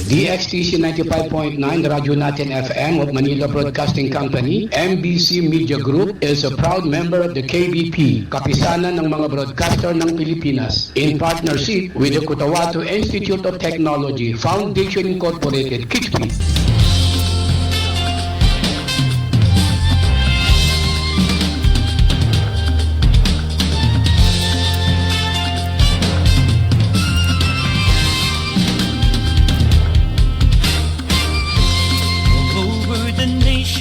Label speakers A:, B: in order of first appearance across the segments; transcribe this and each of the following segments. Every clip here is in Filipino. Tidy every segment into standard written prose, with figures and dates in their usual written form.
A: DXTC 95.9, Radyo Natin FM of Manila Broadcasting Company, MBC Media Group is a proud member of the KBP, Kapisanan ng mga broadcaster ng Pilipinas, in partnership with the Cotabato Institute of Technology, Foundation Incorporated, KITSP.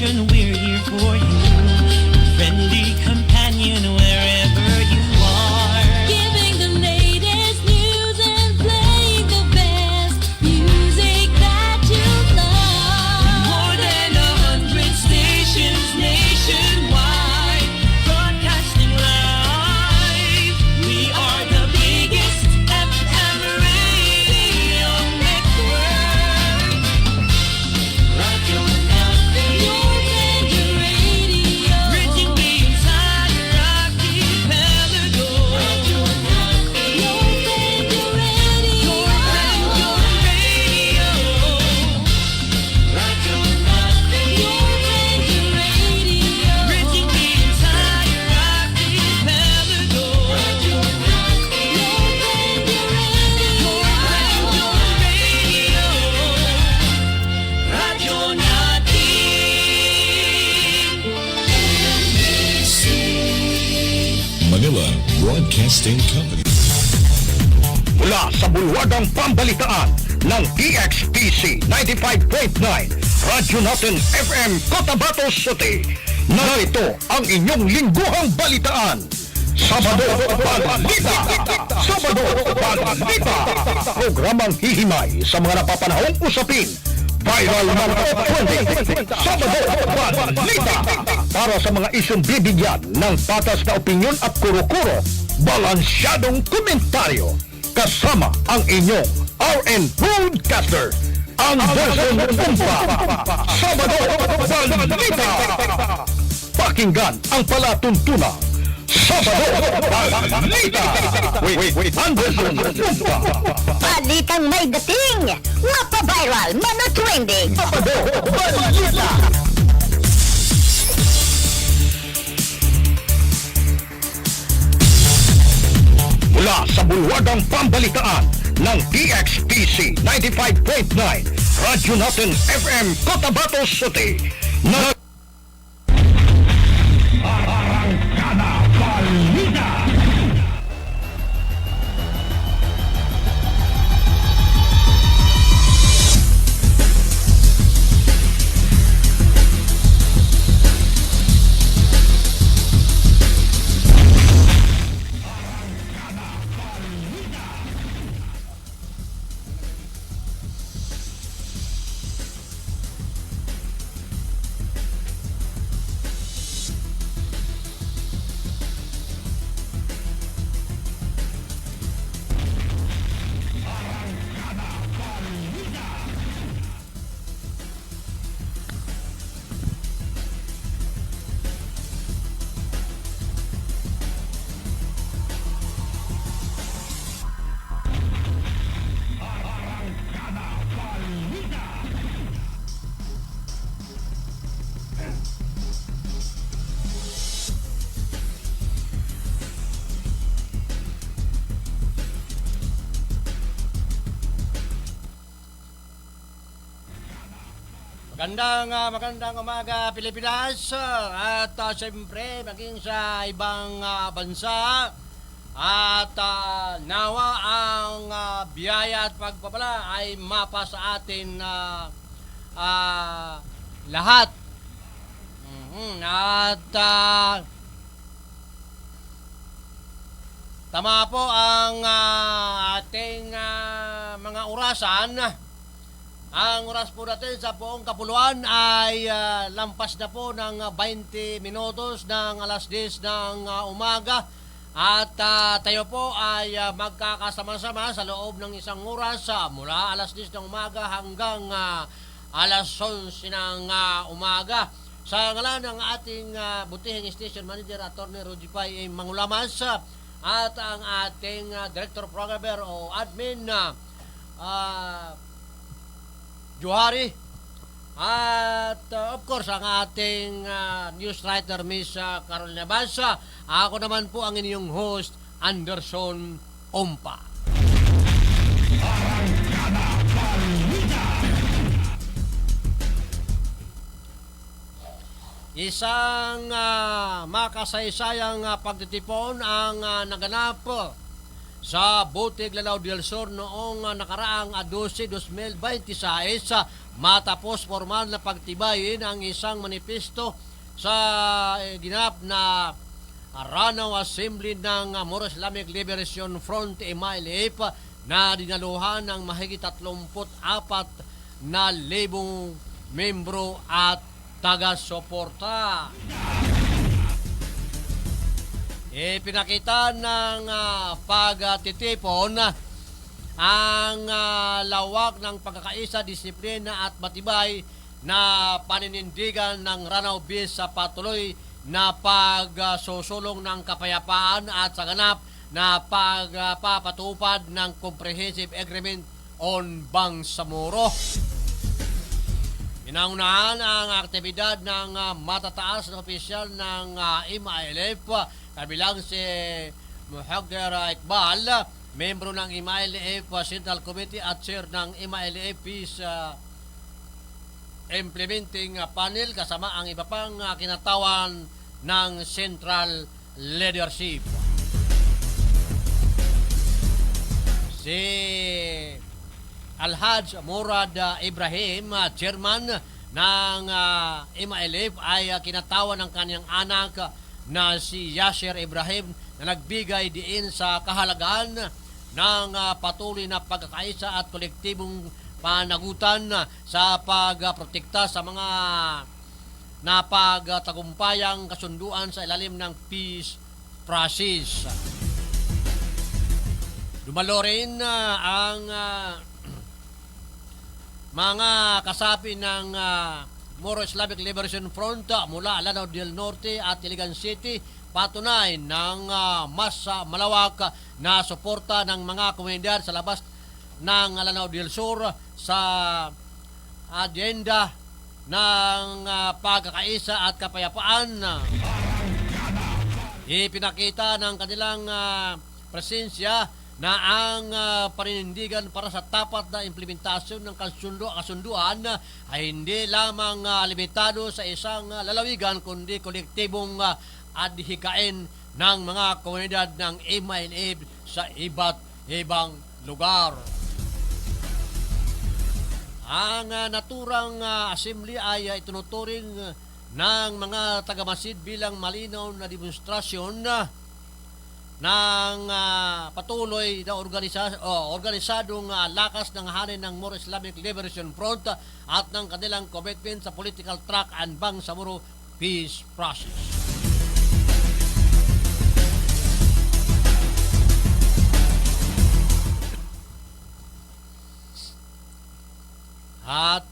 B: We're here for you, friendly companion wherever you are.
C: Giving the latest news and playing the best music that you love.
B: More than 100 stations nationwide, broadcasting live. We are the biggest FM radio network. Radio
D: Manila Broadcasting Company.
E: Mula sa bulwadang pambalitaan ng DXTC 95.9 Radyo Natin FM Cotabato City. Narito ang inyong lingguhang balitaan. Sabado Balita. Sabado Balita. Programang hihimay sa mga napapanahong usapin. Viral man o trending. Sabado Balita. Para sa mga isyong bibigyan ng patas na opinyon at kuro-kuro, balansyadong komentaryo. Kasama ang inyong RN Broadcaster, Anderson Umpa. Sabado Balita. Pakinggan ang palatuntunan. Sabado Balita. With Anderson Umpa.
F: Balitang may dating, mapa-viral, mano-trending.
E: Sabado Balita. Mula sa bulwadang pambalitaan ng DXTC 95.9 Radyo Natin FM Cotabato City. Arangkada Balita.
G: Magandang umaga Pilipinas at siyempre maging sa ibang bansa at nawa ang biyaya at pagpapala ay mapa sa atin lahat. At tama po ang ating mga orasan. Ang oras po natin sa buong kapuluan ay lampas na po ng 20 minutos ng alas 10 ng umaga. At tayo po ay magkakasama-sama sa loob ng isang oras mula alas 10 ng umaga hanggang alas 11 ng umaga. Sa ngalan ng ating butihing station manager, Atty. Rudy Pai Mangulamas, at ang ating director programmer o admin, Johari. At of course, ang ating news writer, Miss Carolina Bansa. Ako naman po ang inyong host, Anderson Ompa. Isang makasaysayang pagtitipon ang naganap sa Butig, Lanao del Sur noong nakaraang 12-2026 matapos formal na pagtibayin ang isang manifesto sa ginap na Ranao Assembly ng Moro Islamic Liberation Front MILF na dinaluhan ng mahigit 34 na libong membro at taga-suporta. Pinakita ng pagtitipon ang lawak ng pagkakaisa, disiplina at matibay na paninindigan ng Ranao Beast sa patuloy na pagsusulong ng kapayapaan at sa ganap na pagpapatupad ng Comprehensive Agreement on Bangsamoro. Pinangunahan ang aktibidad ng matataas na opisyal ng MILF, kabilang si Muhagder Iqbal, membro ng MILF Central Committee at chair ng MILF Peace Implementing Panel, kasama ang iba pang kinatawan ng Central Leadership. Si Alhaj Murad Ibrahim, chairman ng MILF, ay kinatawan ng kanyang anak na si Yasser Ibrahim na nagbigay diin sa kahalagaan ng patuloy na pagkakaisa at kolektibong panagutan sa pagprotekta sa mga napagtagumpayang kasunduan sa ilalim ng peace process. Dumalo rin ang mga kasapi ng Moro Islamic Liberation Front mula Lanao del Norte at Iligan City, patunay ng mas malawak na suporta ng mga komunidad sa labas ng Lanao del Sur sa agenda ng pagkakaisa at kapayapaan. Ipinakita ng kanilang presensya na ang paninindigan para sa tapat na implementasyon ng kasunduan ay hindi lamang limitado sa isang lalawigan kundi kolektibong adhikain ng mga komunidad ng MILF sa iba't ibang lugar. Ang naturang assembly ay itinuturing ng mga tagamasid bilang malinaw na demonstrasyon ng patuloy na organisadong lakas ng hanin ng Moro Islamic Liberation Front at ng kanilang commitment sa political track and Bangsamoro peace process. At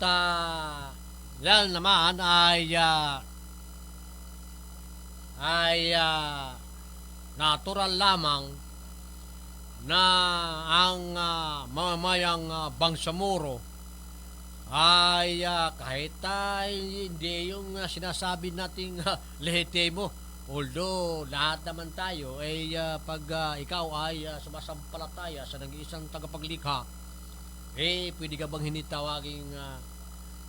G: yan naman ay natural lamang na ang mamamayang Bangsamoro ay kahit hindi yung sinasabi nating lehitimo, although lahat naman tayo ay pag ikaw ay sumasampalataya sa nag-iisang tagapaglikha, pwede ka bang hindi tawaging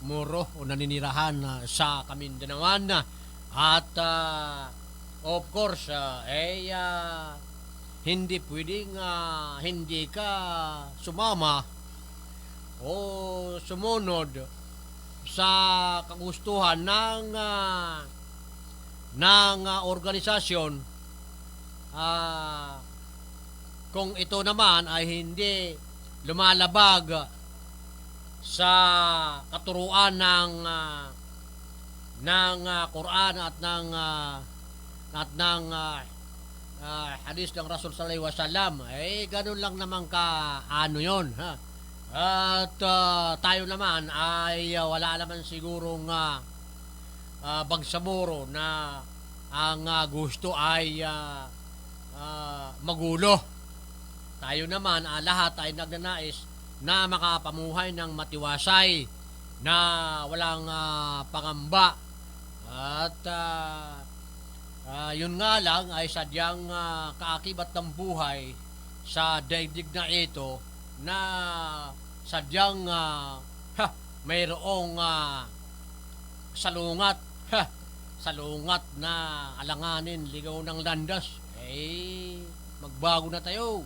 G: Moro o naninirahan sa Kamindanawan? At of course, hindi pwedeng hindi ka sumama o sumunod sa kagustuhan ng organisasyon kung ito naman ay hindi lumalabag sa katuruan ng Quran at ng hadis ng Rasul sallallahu alaihi wasallam, ganun lang naman ka yon, ha. At tayo naman ay wala naman sigurong Bangsamoro na ang gusto ay magulo. Tayo naman lahat ay nagnanais na makapamuhay ng matiwasay na walang pangamba. At yun nga lang ay sadyang kaakibat ng buhay sa daigdig na ito na sadyang mayroong salungat salungat na alanganin ligaw ng landas. Magbago na tayo.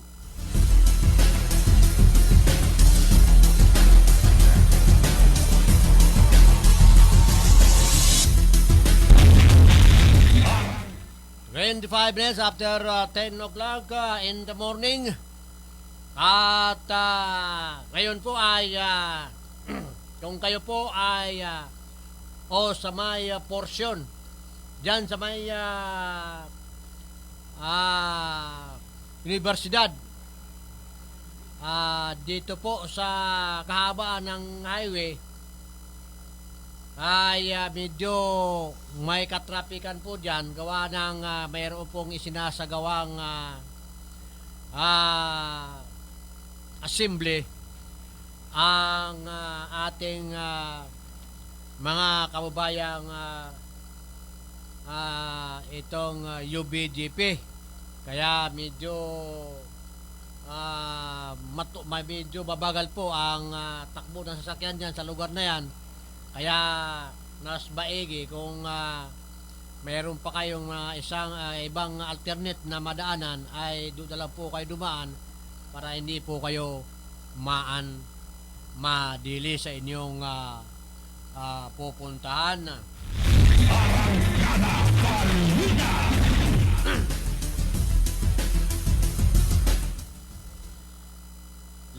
G: Five minutes after 10 o'clock in the morning. At ngayon po ay kung kayo po ay sa may portion dyan sa may universidad, dito po sa kahabaan ng highway ay medyo may katrapikan po dyan gawa ng mayroon pong isinasagawang assembly ang ating mga kababayang itong UBGP. Kaya medyo medyo babagal po ang takbo ng sasakyan dyan sa lugar na yan. Kaya nas baigi kung mayroon pa kayong isang ibang alternate na madaanan ay doon lang po kayo dumaan para hindi po kayo madili sa inyong pupuntahan.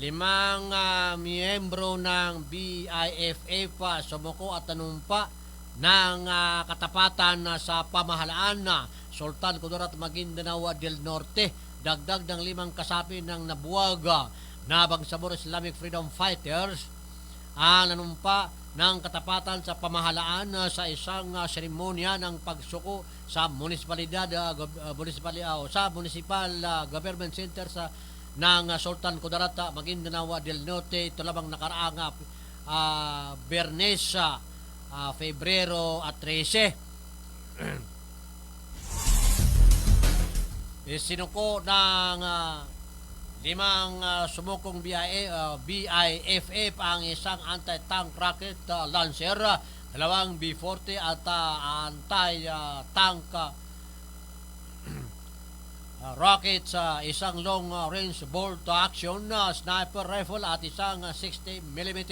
G: Limang miyembro ng BIFA sumuko at tanumpa ng katapatan sa pamahalaan na Sultan Kudarat Maguindanao del Norte. Dagdag ng 5 kasapi ng nabuwag na Bangsamoro Islamic Freedom Fighters ang nanumpa ng katapatan sa pamahalaan sa isang seremonya ng pagsuko sa municipal government center ng Sultan Kudarat Maguindanao del Norte. Ito lamang nakaraang Bernes Febrero 13. Sinuko ng 5 sumukong BIFF ang isang anti-tank rocket launcher, 2 B-40 at anti-tank rocket sa isang long-range bolt-action sniper rifle at isang 60mm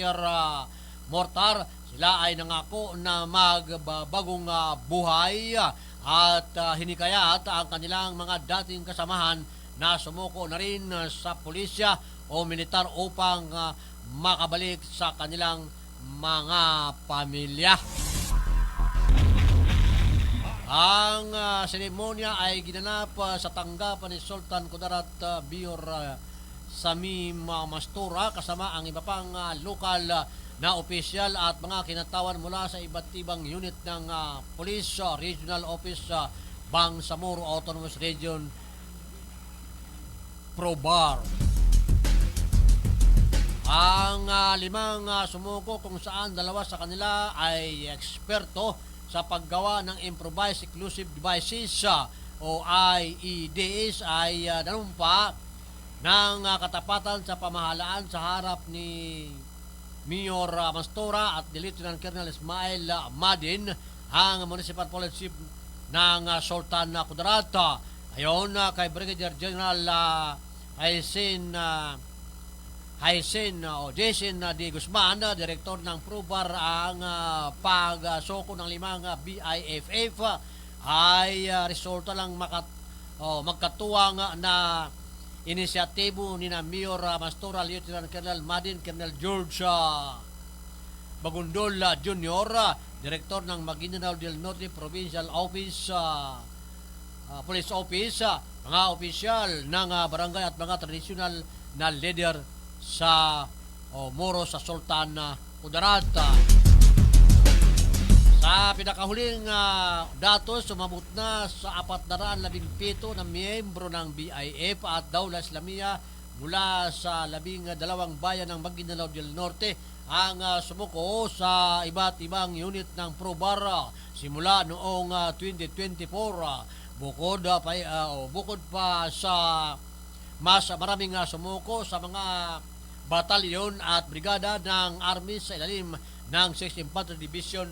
G: mortar. Sila ay nangako na magbabagong buhay at hinikayat ang kanilang mga dating kasamahan na sumuko na rin sa pulisya o militar upang makabalik sa kanilang mga pamilya. Ang seremonya ay ginanap sa tanggapan ni Sultan Kudarat Mayor Samim Mastura kasama ang iba pang lokal na opisyal at mga kinatawan mula sa iba't ibang unit ng Police Regional Office Bangsamoro Autonomous Region PROBAR. Ang 5 sumuko kung saan 2 sa kanila ay eksperto sa paggawa ng Improvised Explosive Devices o IEDs ay nanumpa ng katapatan sa pamahalaan sa harap ni Mayor Mastura at ni Lieutenant Colonel Ismail Madin, ang Municipal Police Chief ng Sultan Kudarat. Ayon kay Brigadier General Jason D. Guzman, Direktor ng PROBAR, ang pagsoko ng 5 BIFF ay resulta lang magkatuwang na inisyatibo ni na Mayor Mastura, Lieutenant Colonel Madin, Colonel George Bagundol Jr., Direktor ng Maguindanao del Norte Provincial Office Police Office, mga opisyal ng barangay at mga tradisyonal na leader sa Moro sa Sultan Kudarat. Sa pinakahuling datos, sumabot na sa 417 na miyembro ng BIF at Dawla Islamia mula sa 12 bayan ng Maguindanao del Norte ang sumuko sa iba't ibang unit ng ProBar simula noong 2024. Bukod pa sa mas maraming sumuko sa mga batalyon at brigada ng Army sa ilalim ng 6th Infantry Division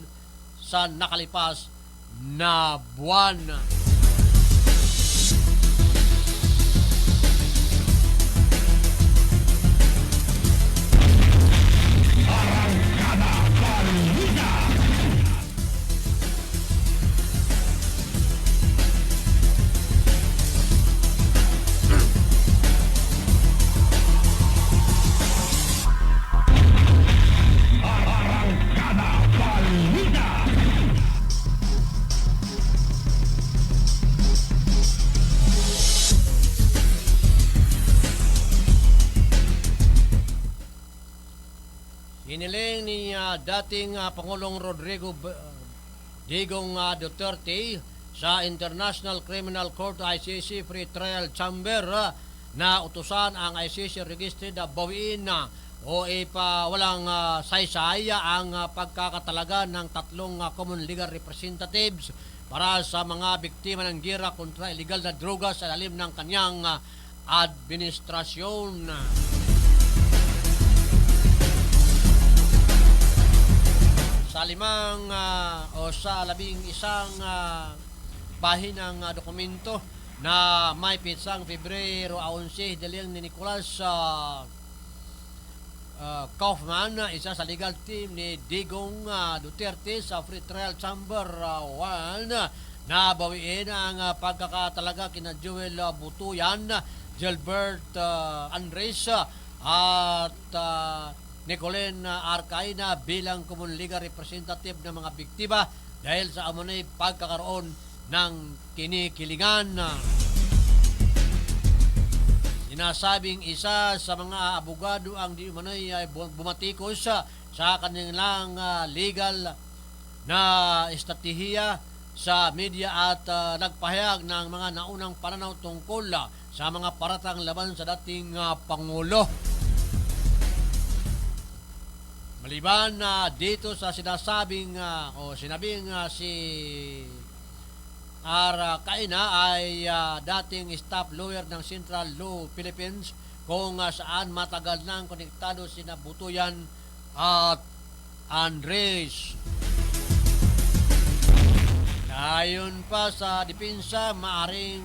G: sa nakalipas na buwan. Hiniling ni dating Pangulong Rodrigo Digong Duterte sa International Criminal Court ICC Free Trial Chamber na utusan ang ICC registered bawiin o ipawalang saysay ang pagkakatalaga ng tatlong common legal representatives para sa mga biktima ng gira kontra illegal na droga sa ilalim ng kanyang administrasyon. Sa labing isang pahinang dokumento na may pitsang Pebrero 11 daling ni Nicolas Kaufman, isa sa legal team ni Digong Duterte sa Free Trial Chamber 1 na bawiin ang pagkakatalaga kina Joel Butuyan, Gilbert Andres at Nicolene Arcaina bilang common legal representative ng mga biktima dahil sa amunay pagkakaroon ng kinikilingan. Sinasabing isa sa mga abogado ang di umano'y bumatikos sa kanilang legal na estratehiya sa media at nagpahayag ng mga naunang pananaw tungkol sa mga paratang laban sa dating Pangulo. Maliban dito sa sinabing si Arcaina ay dating staff lawyer ng Central Law Philippines kung saan matagal nang konektado sina Butuyan at Andres. Ayon pa sa depensa, maaari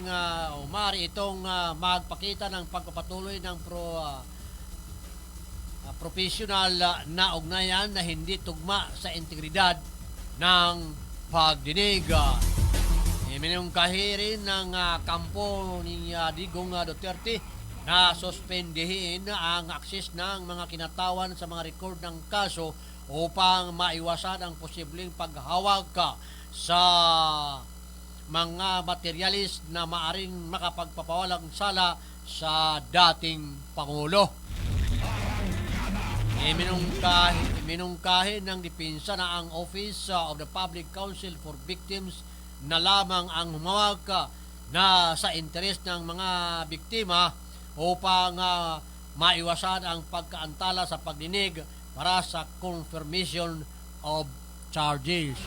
G: itong magpakita ng pagpapatuloy ng professional na ugnayan na hindi tugma sa integridad ng pagdinig. Minungkahi rin ng kampo ni Digong Duterte na suspendihin ang akses ng mga kinatawan sa mga record ng kaso upang maiwasan ang posibleng paghawak sa mga materialis na maaring makapagpapawalang sala sa dating Pangulo. Minungkahi ng depensa na ang Office of the Public Counsel for Victims na lamang ang humawak na sa interes ng mga biktima upang maiwasan ang pagkaantala sa pagdinig para sa confirmation of charges.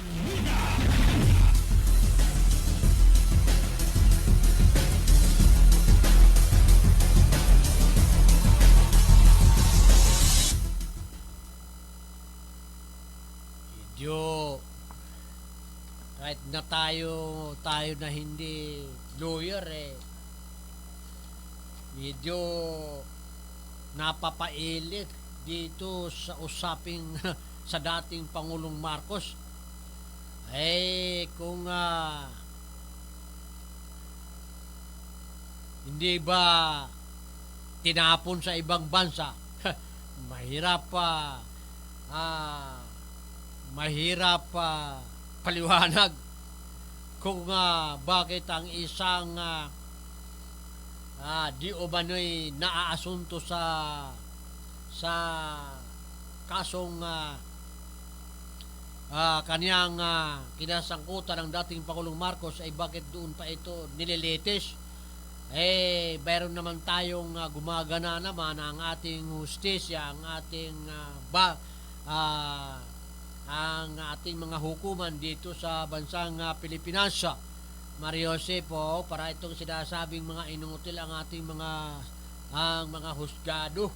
G: Kahit na tayo na hindi lawyer medyo napapailit dito sa usaping sa dating Pangulong Marcos. Kung hindi ba tinapon sa ibang bansa, mahirap paliwanag kung bakit ang isang di umano'y naaasunto sa kasong kaniyang kinasangkutan ng dating Pangulong Marcos ay bakit doon pa ito nililitis. Mayroon naman tayong gumagana naman ang ating hustisya, ang ating ang ating mga hukuman dito sa bansang Pilipinas. Mario Jose po, para itong sinasabing mga inutil ang ating mga husgado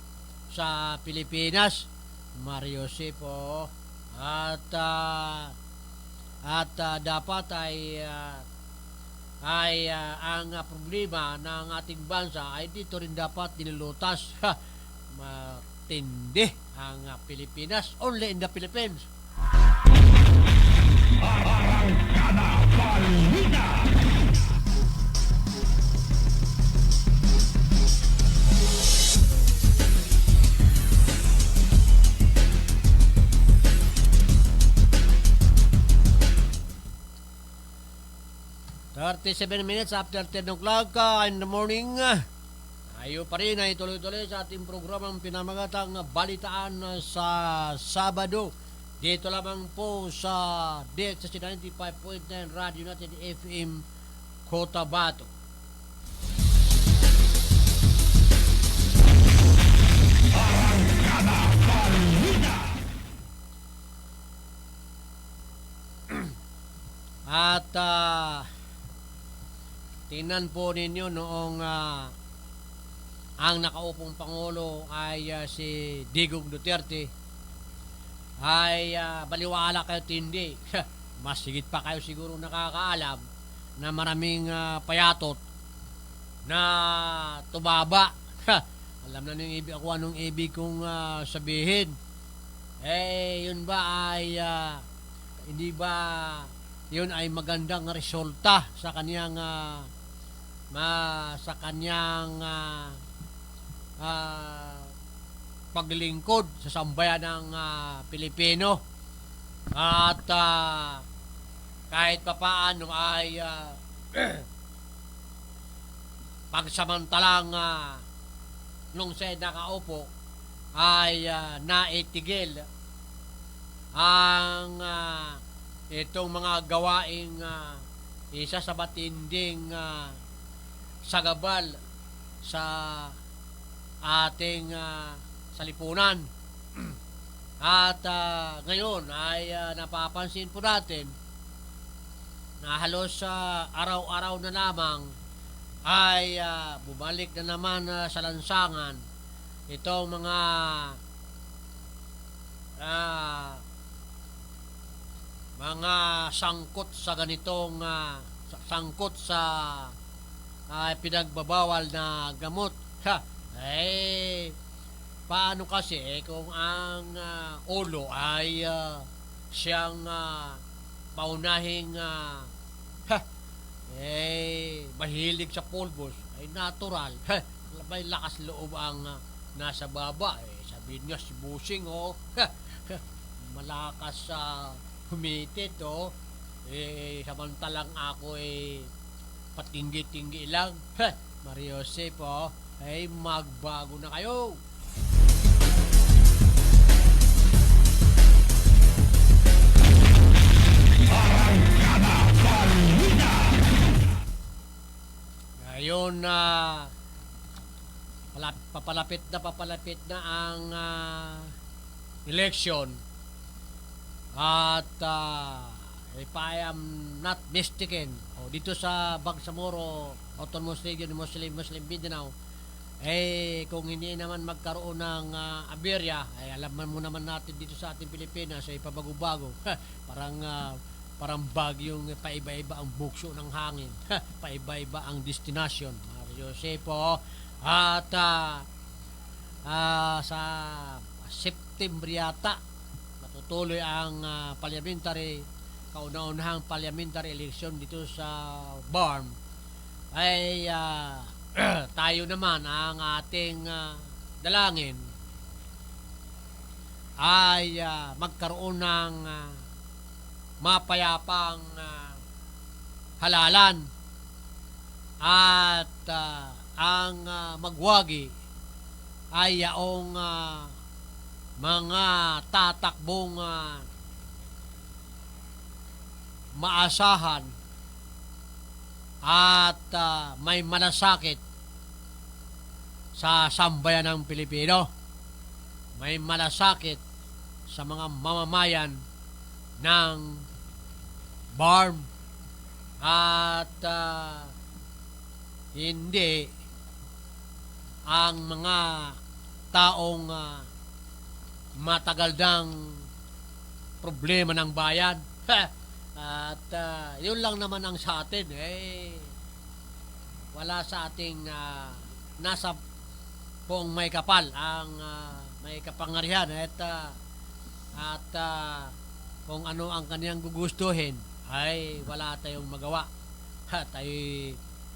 G: sa Pilipinas. Mario Jose po, at dapat ay ang problema ng ating bansa ay dito rin dapat nilulutas. Matindi ang Pilipinas, only in the Philippines. Thirty-7 minutes after 10 o'clock in the morning. Tayo pa rin ay tuloy-tuloy sa ating programang pinamagatang Balitaan sa Sabado. Dito lamang po sa DXS 95.9 Radio natin FM Cotabato. At tingnan po ninyo noong ang nakaupong Pangulo ay si Digong Duterte, ay baliwala kayo tindi. Mas higit pa kayo siguro nakakaalam na maraming payatot na tumaba. Alam na nung ibig ako anong ibig kong sabihin. Yun ba ay hindi ba yun ay magandang resulta sa kaniyang paglingkod sa sambayan ng Pilipino, at kahit papaano ay pagsamantalang nung siya nakaupo ay naitigil ang itong mga gawaing isa sa matinding sagabal sa ating salipunan. At ngayon ay napapansin po natin na halos araw-araw na lamang ay bumalik na naman sa lansangan itong mga sangkot sa ganitong sangkot sa pinagbabawal na gamot. Paano kasi kung ang ulo ay siyang paunahing mahilig sa pulbos, ay natural. May lakas loob ang nasa baba. Sabihin nga si Busing, malakas sa humitit, samantalang ako patinggi-tinggi lang. Mario Jose po, magbago na kayo. Ngayon papalapit na ang election, at if I am not mistaken, dito sa Bangsamoro Autonomous Region Muslim Mindanao, kung hindi naman magkaroon ng aberya, alam mo naman natin dito sa ating Pilipinas ay pabago-bago. Parang bagyong paiba-iba ang bugso ng hangin. Paiba-iba ang destination. Mario Jose po. At sa September yata matutuloy ang kauna-unahang parliamentary election dito sa BARM. Tayo naman ang ating dalangin ay magkaroon ng mapayapang halalan, at ang magwagi ay yaong mga tatakbong maasahan at may malasakit sa sambayan ng Pilipino, may malasakit sa mga mamamayan ng BARM at hindi ang mga taong matagal ng problema ng bayan. At yun lang naman ang sa atin. Wala sa ating nasa poong may kapal ang may kapangyarihan at kung ano ang kaniyang gugustuhin ay wala tayong magawa. Tayo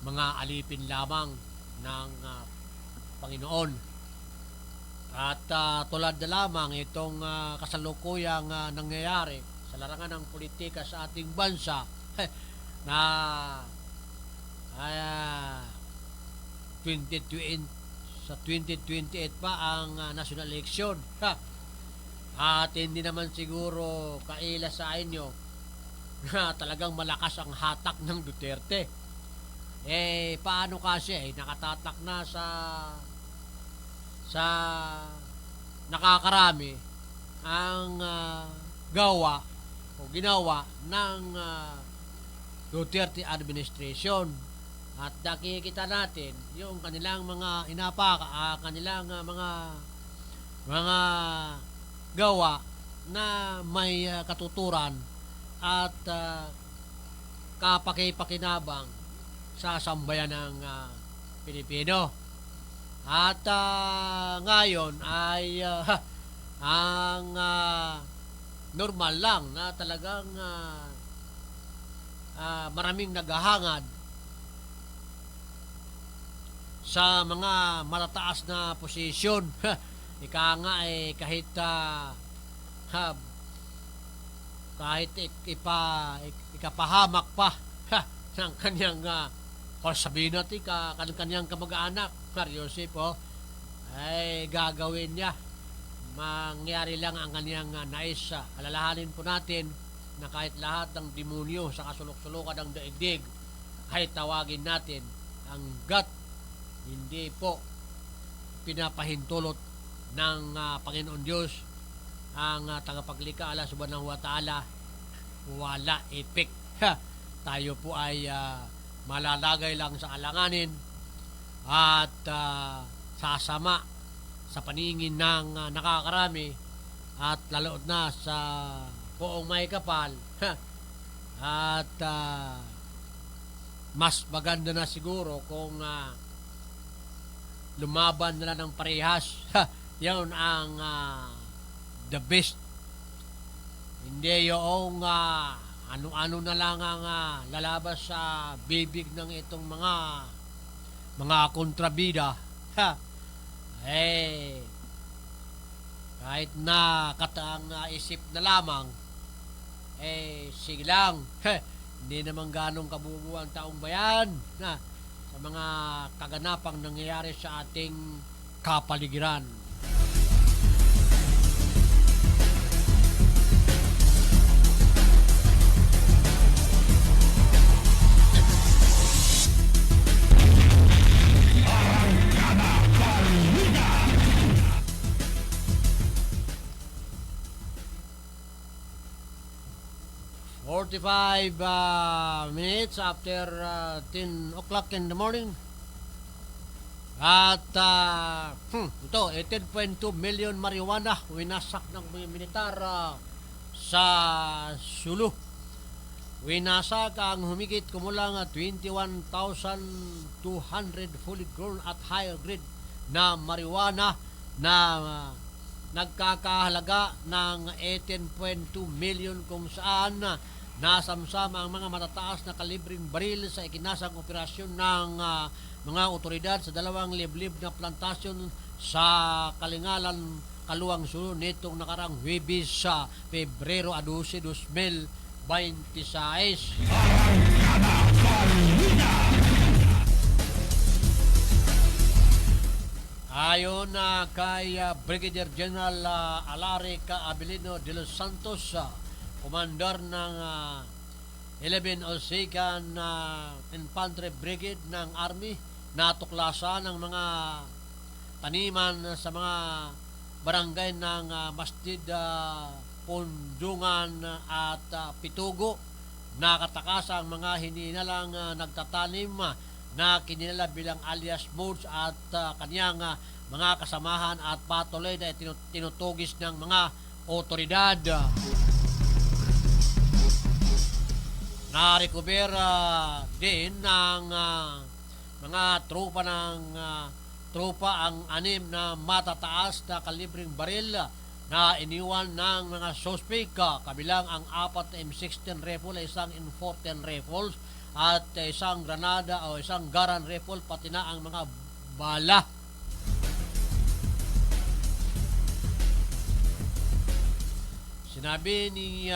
G: mga alipin lamang ng Panginoon. At tulad na lamang itong kasalukuyang nangyayari sa larangan ng politika sa ating bansa na 2028 sa 2028 pa ang national election. At hindi naman siguro kaila sa inyo na talagang malakas ang hatak ng Duterte. Paano kasi nakatatak na sa nakakarami ang gawa o ginawa ng Duterte administration. At nakikita natin yung kanilang mga kanilang mga gawa na may katuturan at kapakipakinabang sa sambayan ng Pilipino. At ngayon ay ang normal lang na talagang maraming naghahangad sa mga matataas na posisyon. Ika nga kahit ikapahamak pa ng kanyang sabihin natin kanyang kamag-anak Joseph ay gagawin niya. Mangyari lang ang kanyang nais. Alalahanin po natin na kahit lahat ng demonyo sa kasulok-sulukan ng daigdig ay tawagin natin hanggat hindi po pinapahintulot ng Panginoon Diyos ang tagapaglikha Allah subhanahu wa ta'ala, wala epek. Tayo po ay malalagay lang sa alanganin at sasama sa paningin ng nakakarami at lalo't na sa poong may kapal. At mas maganda na siguro kung lumaban nila ng parehas. Yan ang the best. Hindi yung ano-ano na lang ang lalabas sa bibig ng itong mga kontrabida. Kahit na kataang isip na lamang, sige lang. Hindi naman ganong kabubuo ang taong bayan na sa mga kaganapang nangyayari sa ating kapaligiran. Forty-five minutes after 10 o'clock in the morning. At ito, 18.2 million marijuana winasak ng militar sa Sulu. Winasak ang humigit kumulang 21,200 fully grown at higher grade na marijuana na nagkakahalaga ng 18.2 million kung saan nasamsama ang mga matataas na kalibring baril sa ikinasang operasyon ng mga otoridad sa dalawang liblib na plantasyon sa Kalingalan, Kaluang Sulu nitong nakarang Huwebes sa Pebrero 12, 2026. Ayon kay Brigadier General Alaric Abilino de los Santos, komandar ng 1102nd Infantry Brigade ng Army, natuklasan ng mga taniman sa mga barangay ng Masjid Pundungan at Pitugo. Nakatakas ang mga hininalang nagtatanim na kinilala bilang alias Moods at kaniyang mga kasamahan at patuloy na tinutugis ng mga otoridad. Na-recovera din ng mga tropa ang 6 na matataas na kalibreng baril na iniwan ng mga suspect, kabilang ang 4 na M16 rifle, isang M14 rifles at isang granada o isang Garand rifle, pati na ang mga bala. Sinabi ni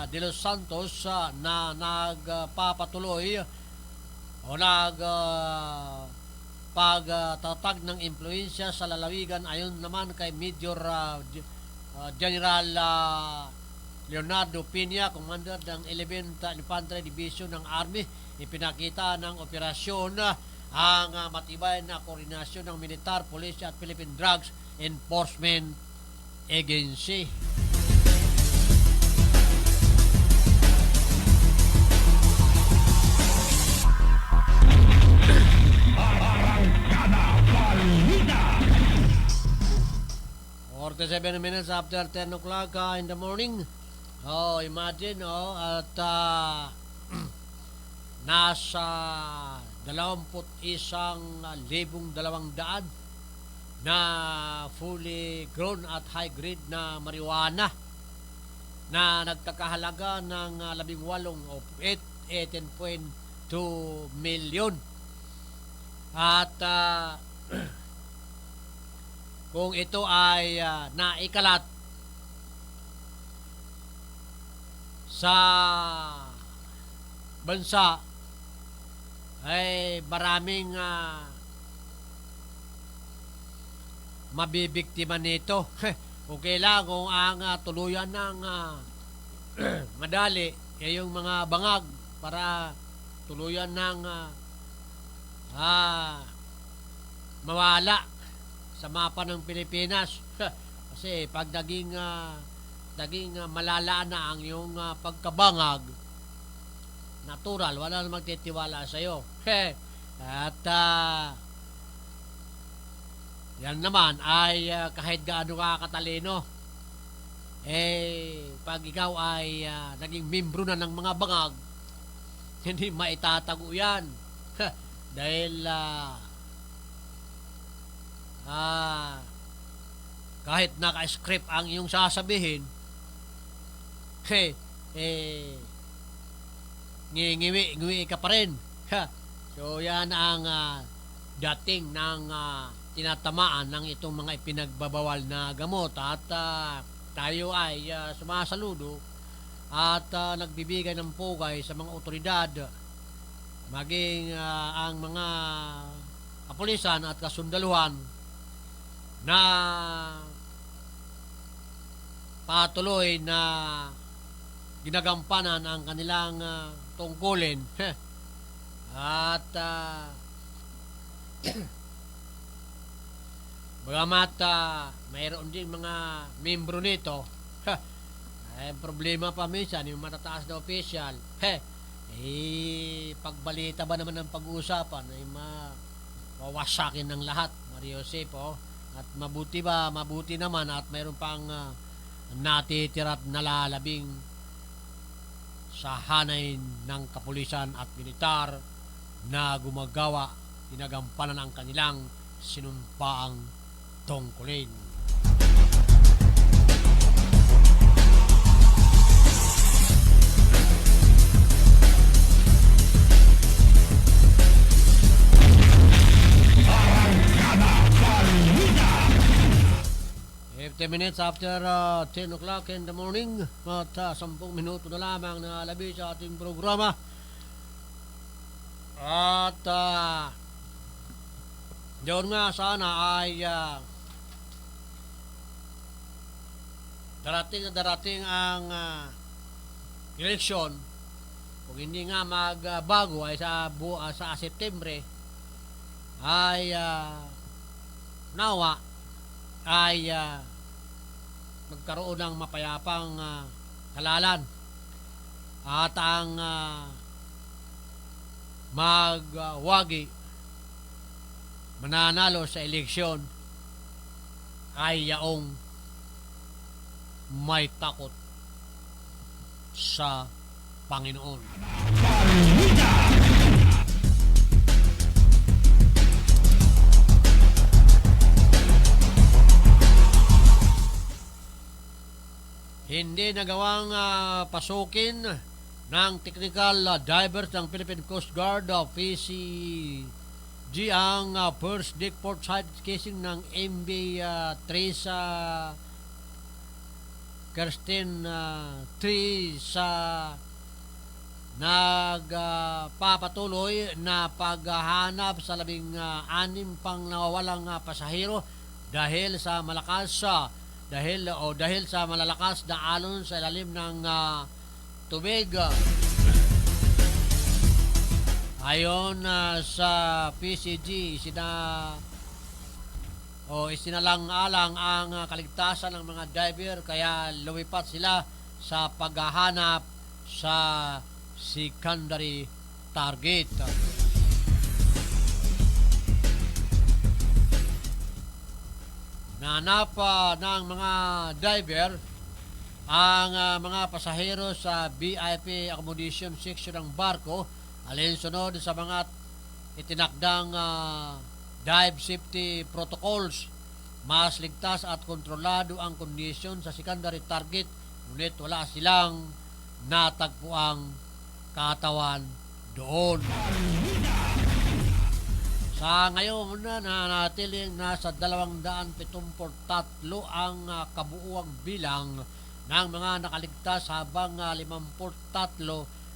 G: De Los Santos na nagpapatuloy o pagtatag ng impluensya sa lalawigan. Ayon naman kay Major General Leonardo Pina, Commander ng 11th Infantry Division ng Army, ipinakita ng operasyon ang matibay na koordinasyon ng militar, pulisya at Philippine Drugs Enforcement Agency.
E: Arangkada Balita.
G: 47 minutes after 10 o'clock in the morning. Oh, imagine, at nasa 21,200 na fully grown at high grade na marijuana na nagkakahalaga ng 18.2 million. At kung ito ay naikalat sa bansa, ay maraming mabibiktima nito. Okay lang kung ang tuluyan ng madali ay yung mga bangag para tuluyan ng mawala sa mapa ng Pilipinas. Kasi pag naging malala na ang iyong pagkabangag, natural, wala na magtitiwala sa iyo. At yan naman ay kahit gaano ka katalino, pag ikaw ay naging membro na ng mga bangag, hindi maitatago yan. Dahil kahit naka-script ang iyong sasabihin, ngiwi ka pa rin. So yan ang dating ng tinatamaan ng itong mga ipinagbabawal na gamot. At tayo ay sumasaludo at nagbibigay ng pugay sa mga otoridad, maging ang mga kapulisan at kasundaluhan, na patuloy na ginagampanan ang kanilang tungkulin. At bagamat mayroon din mga membro nito, problema pa minsan yung matataas na opisyal, pagbalita ba naman ng pag-uusapan ay mawawasakin ng lahat, Mario Josepo. At mabuti naman at mayroon pang natitira't nalalabing sa hanay ng kapulisan at militar na ginagampanan ang kanilang sinumpaang tungkulin.
E: Arangkada Balita.
G: 50 minutes after 10 o'clock in the morning, at 10 minuto na lamang na labi sa ating programa. At doon nga sana ay darating ang eleksyon. Kung hindi nga magbago ay sa Septembre, ay nawa ay magkaroon ng mapayapang halalan at ang magwagi mananalo sa eleksyon ay yaong may takot sa Panginoon. Hindi nagawang pasukin ng technical divers ng Philippine Coast Guard PCG ang first deck port side casing ng MV Teresa Kirsten 3 sa nagpapatuloy na paghahanap sa 16 pang nawawalang pasahero dahil sa malalakas na alon sa ilalim ng tubig. Ayon sa PCG, isinalang-alang ang kaligtasan ng mga diver kaya lumipat sila sa paghahanap sa secondary target. Nanap ng mga diver ang mga pasahero sa VIP accommodation section ng barko alinsunod sa mga itinakdang dive safety protocols. Mas ligtas at kontrolado ang kondisyon sa secondary target, ngunit wala silang natagpuang katawan doon. Sa ngayon na nanatiling nasa 273 ang kabuuang bilang ng mga nakaligtas habang 53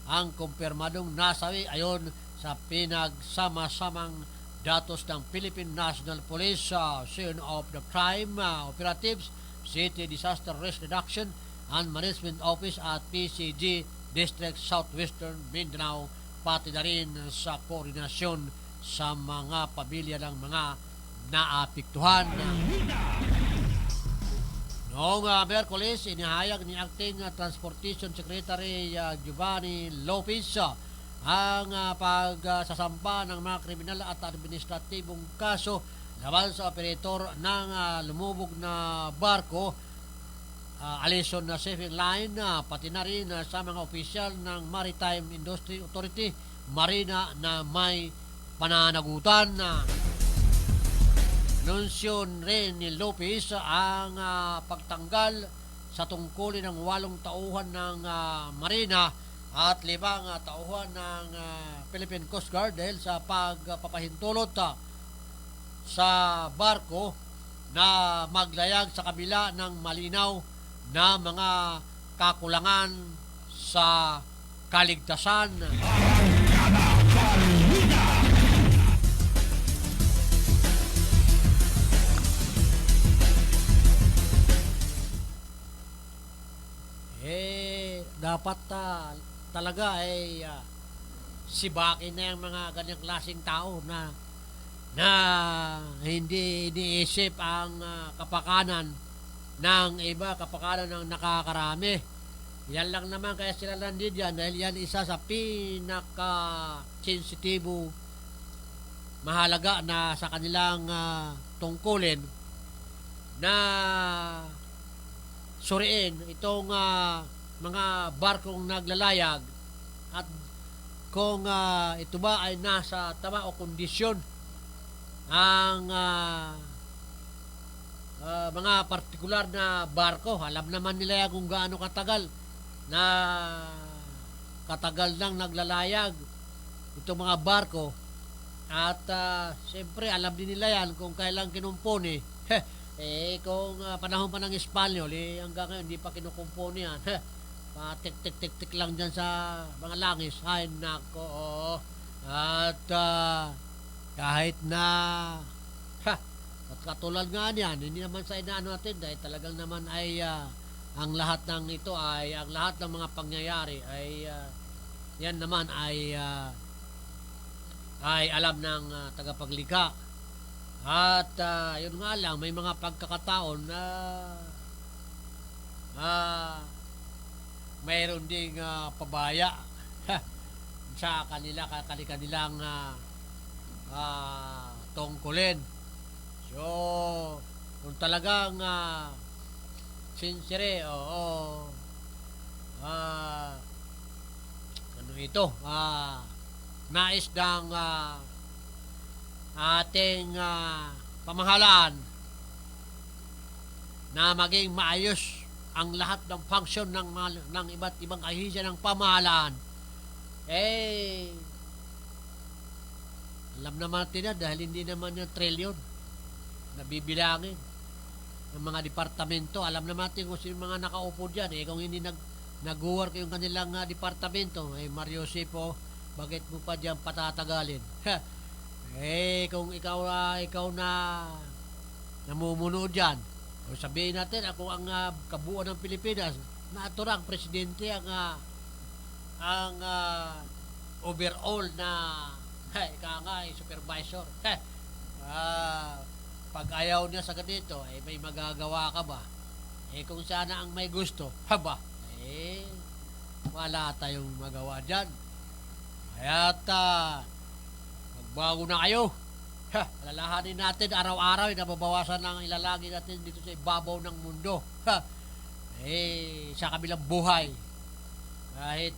G: ang kumpirmadong nasawi ayon sa pinagsama-samang datos ng Philippine National Police Scene of the Crime Operatives, City Disaster Risk Reduction and Management Office at PCG District Southwestern Mindanao, pati na rin sa koordinasyon sa mga pamilya ng mga naapektuhan. Noong Miyerkules, inihayag ni Acting Transportation Secretary Giovanni Lopez ang pagsasampa ng mga kriminal at administratibong kaso laban sa operator ng lumubog na barko, Alison Shipping Line, pati na rin sa mga opisyal ng Maritime Industry Authority, Marina na may pananagutan. Anunsyon rin ni Lopez ang pagtanggal sa tungkulin ng 8 tauhan ng Marina at 5 tauhan ng Philippine Coast Guard dahil sa pagpapahintulot sa barko na maglayag sa kabila ng malinaw na mga kakulangan sa kaligtasan. Dapat talaga ay sibakin na yung mga ganyang klaseng tao na hindi iniisip ang kapakanan ng iba, kapakanan ng nakakarami. Yan lang naman kaya sila nandito yan dahil yan isa sa pinaka-sensitibo mahalaga na sa kanilang tungkulin na suriin itong mga barkong naglalayag at kung ito ba ay nasa tama o kondisyon ang mga partikular na barko. Alam naman nila kung gaano katagal nang naglalayag itong mga barko at siyempre alam din nila yan kung kailang kinumpuni. Kung panahon pa ng Espanyol, hanggang ngayon hindi pa kinukumpuni yan. Tik-tik-tik-tik lang dyan sa mga langis. Ay, nako. At kahit na at katulad nga niyan, hindi naman sa inaano natin dahil talagang naman ay ang lahat ng ito ay ang lahat ng mga pangyayari ay yan naman ay alam ng tagapaglikha. At yun nga lang, may mga pagkakataon na mayroon ding pabaya sa kanilang tungkulin. So, kung talagang sincere, ano ito, nais ng ating pamahalaan na maging maayos ang lahat ng function ng iba't ibang ahensya ng pamahalaan, alam naman natin na dahil hindi naman yung trilyon na bibilangin ng mga departamento. Alam naman natin kung sino mga nakaupo dyan. Kung hindi nag-work yung kanilang departamento, Mario Sipo, bakit mo pa dyan patatagalin? Kung ikaw na namumuno dyan, o sabihin natin, ako ang kabuuan ng Pilipinas, naturang presidente ang overall na supervisor. Pag ayaw niya sa ganito, may magagawa ka ba? Kung sana ang may gusto, wala tayong magawa dyan. Kaya't magbago na kayo. Alalahanin natin araw-araw, nababawasan ang ilalagi natin dito sa ibabaw ng mundo. Sa kabilang buhay, kahit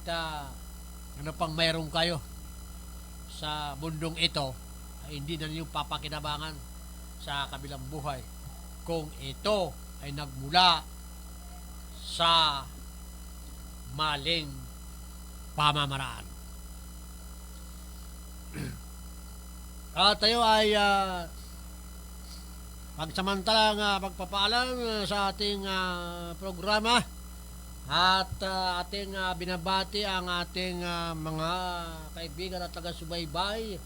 G: ano pang mayroon kayo sa mundong ito, hindi na ninyo papakinabangan sa kabilang buhay kung ito ay nagmula sa maling pamamaraan. Tayo ay pagsamantalang pagpapaalam sa ating programa at ating binabati ang ating mga kaibigan at taga-subaybay.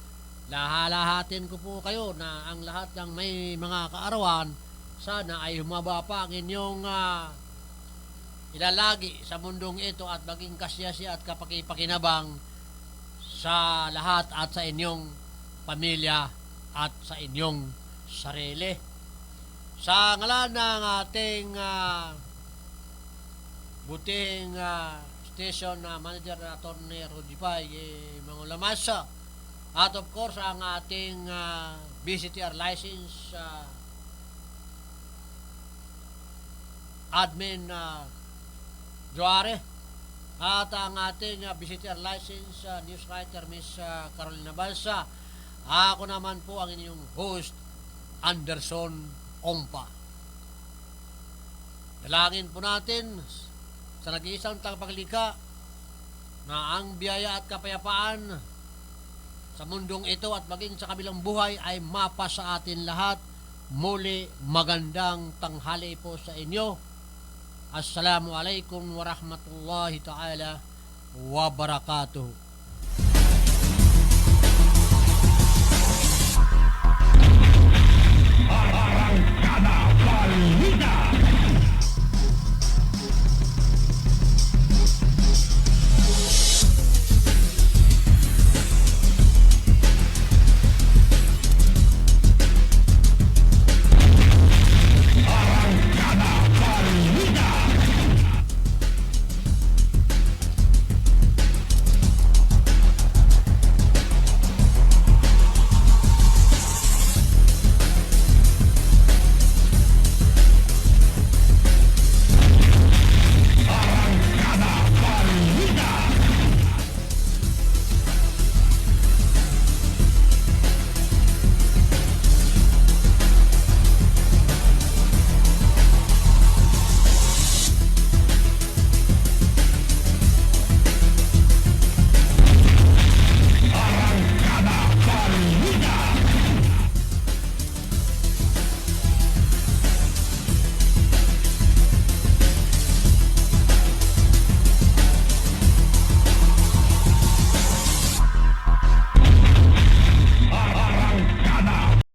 G: Lahalahatin ko po kayo na ang lahat ng may mga kaarawan, sana ay humaba pa ang inyong ilalagi sa mundong ito at maging kasyasya at kapakipakinabang sa lahat at sa inyong pamilya at sa inyong sarili. Sa ngalan ng ating butihing station manager na Atty. Rudy Pay Mangulamasa, at of course ang ating BCTR license admin Joare, at ang ating BCTR license news writer Miss Carolina Balsa. Ako naman po ang inyong host, Anderson Ompa. Dalangin po natin sa nag-iisang tagapaglikha na ang biyaya at kapayapaan sa mundong ito at maging sa kabilang buhay ay mapa sa atin lahat. Muli, magandang tanghali po sa inyo. Assalamualaikum warahmatullahi ta'ala wabarakatuh.
E: Arang